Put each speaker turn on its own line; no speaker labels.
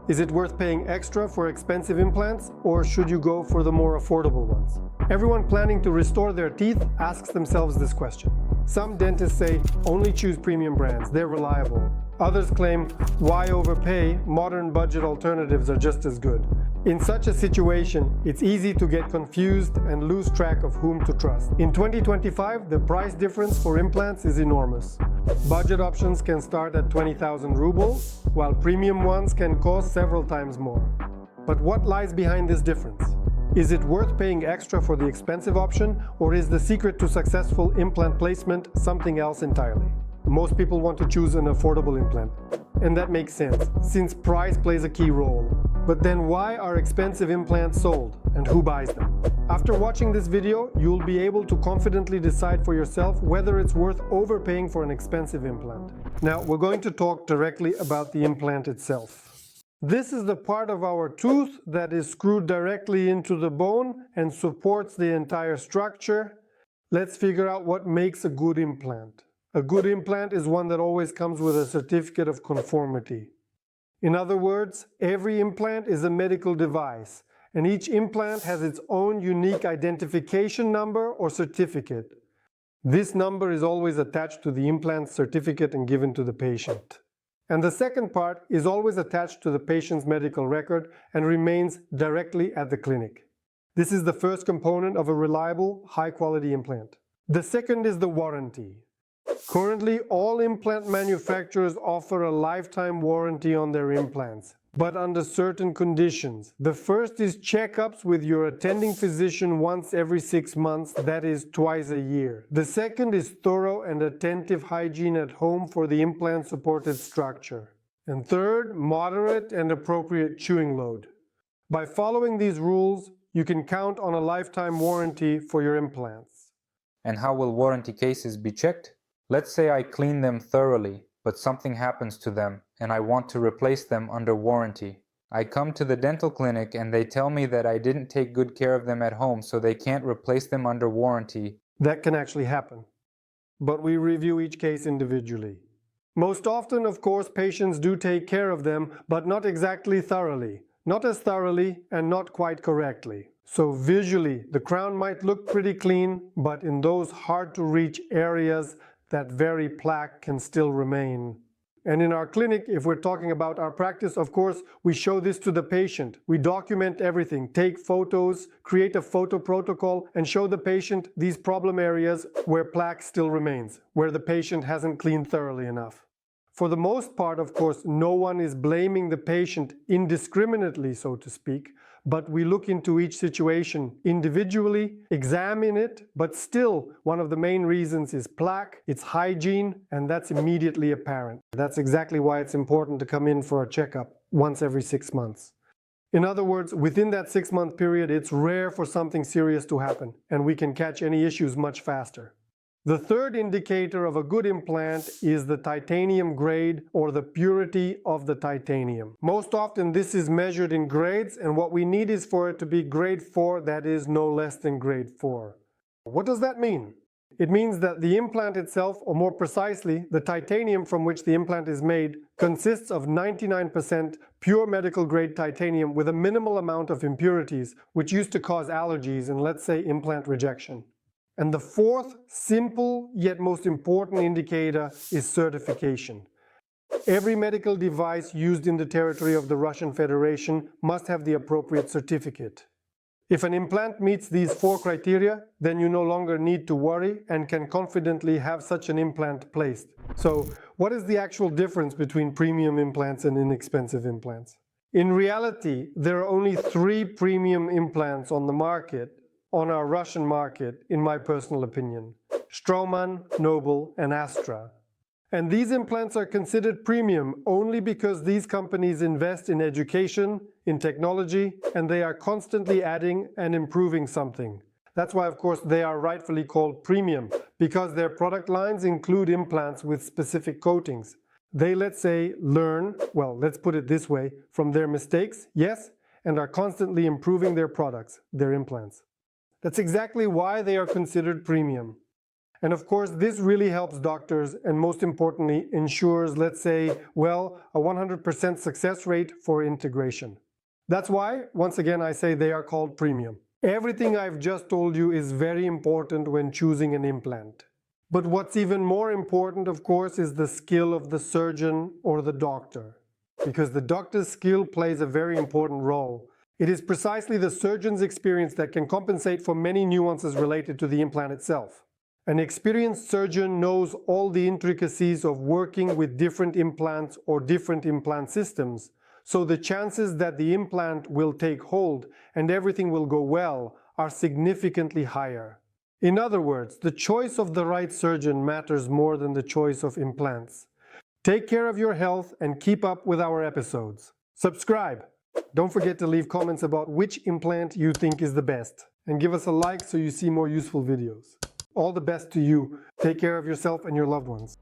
Is it worth paying extra for expensive implants, or should you go for the more affordable ones? Everyone planning to restore their teeth asks themselves this question. Some dentists say, only choose premium brands, they're reliable. Others claim, why overpay? Modern budget alternatives are just as good. In such a situation, it's easy to get confused and lose track of whom to trust. In 2025, the price difference for implants is enormous. Budget options can start at 20,000 rubles, while premium ones can cost several times more. But what lies behind this difference? Is it worth paying extra for the expensive option, or is the secret to successful implant placement something else entirely? Most people want to choose an affordable implant. And that makes sense, since price plays a key role. But then why are expensive implants sold, and who buys them? After watching this video, you'll be able to confidently decide for yourself whether it's worth overpaying for an expensive implant. Now, we're going to talk directly about the implant itself. This is the part of our tooth that is screwed directly into the bone and supports the entire structure. Let's figure out what makes a good implant. A good implant is one that always comes with a certificate of conformity. In other words, every implant is a medical device, and each implant has its own unique identification number or certificate. This number is always attached to the implant certificate and given to the patient. And the second part is always attached to the patient's medical record and remains directly at the clinic. This is the first component of a reliable, high-quality implant. The second is the warranty. Currently, all implant manufacturers offer a lifetime warranty on their implants, but under certain conditions. The first is checkups with your attending physician once every 6 months, that is twice a year. The second is thorough and attentive hygiene at home for the implant-supported structure. And third, moderate and appropriate chewing load. By following these rules, you can count on a lifetime warranty for your implants.
And how will warranty cases be checked? Let's say I clean them thoroughly, but something happens to them and I want to replace them under warranty. I come to the dental clinic and they tell me that I didn't take good care of them at home, so they can't replace them under warranty.
That can actually happen, but we review each case individually. Most often, of course, patients do take care of them, but not exactly thoroughly. Not as thoroughly and not quite correctly. So visually, the crown might look pretty clean, but in those hard-to-reach areas, that very plaque can still remain. And in our clinic, if we're talking about our practice, of course, we show this to the patient. We document everything, take photos, create a photo protocol, and show the patient these problem areas where plaque still remains, where the patient hasn't cleaned thoroughly enough. For the most part, of course, no one is blaming the patient indiscriminately, so to speak, but we look into each situation individually, examine it, but still one of the main reasons is plaque, it's hygiene, and that's immediately apparent. That's exactly why it's important to come in for a checkup once every 6 months. In other words, within that 6-month period, it's rare for something serious to happen, and we can catch any issues much faster. The third indicator of a good implant is the titanium grade, or the purity of the titanium. Most often this is measured in grades, and what we need is for it to be grade 4, that is no less than grade 4. What does that mean? It means that the implant itself, or more precisely, the titanium from which the implant is made, consists of 99% pure medical grade titanium with a minimal amount of impurities, which used to cause allergies and, let's say, implant rejection. And the fourth, simple yet most important indicator is certification. Every medical device used in the territory of the Russian Federation must have the appropriate certificate. If an implant meets these 4 criteria, then you no longer need to worry and can confidently have such an implant placed. So, what is the actual difference between premium implants and inexpensive implants? In reality, there are only 3 premium implants on the market, on our Russian market, in my personal opinion: Straumann, Nobel, and Astra. And these implants are considered premium only because these companies invest in education, in technology, and they are constantly adding and improving something. That's why, of course, they are rightfully called premium, because their product lines include implants with specific coatings. They, let's say, learn, well, let's put it this way, from their mistakes, yes, and are constantly improving their products, their implants. That's exactly why they are considered premium. And of course, this really helps doctors and most importantly ensures, let's say, well, a 100% success rate for integration. That's why, once again, I say they are called premium. Everything I've just told you is very important when choosing an implant. But what's even more important, of course, is the skill of the surgeon or the doctor. Because the doctor's skill plays a very important role. It is precisely the surgeon's experience that can compensate for many nuances related to the implant itself. An experienced surgeon knows all the intricacies of working with different implants or different implant systems, so the chances that the implant will take hold and everything will go well are significantly higher. In other words, the choice of the right surgeon matters more than the choice of implants. Take care of your health and keep up with our episodes. Subscribe! Don't forget to leave comments about which implant you think is the best, and give us a like so you see more useful videos. All the best to you. Take care of yourself and your loved ones.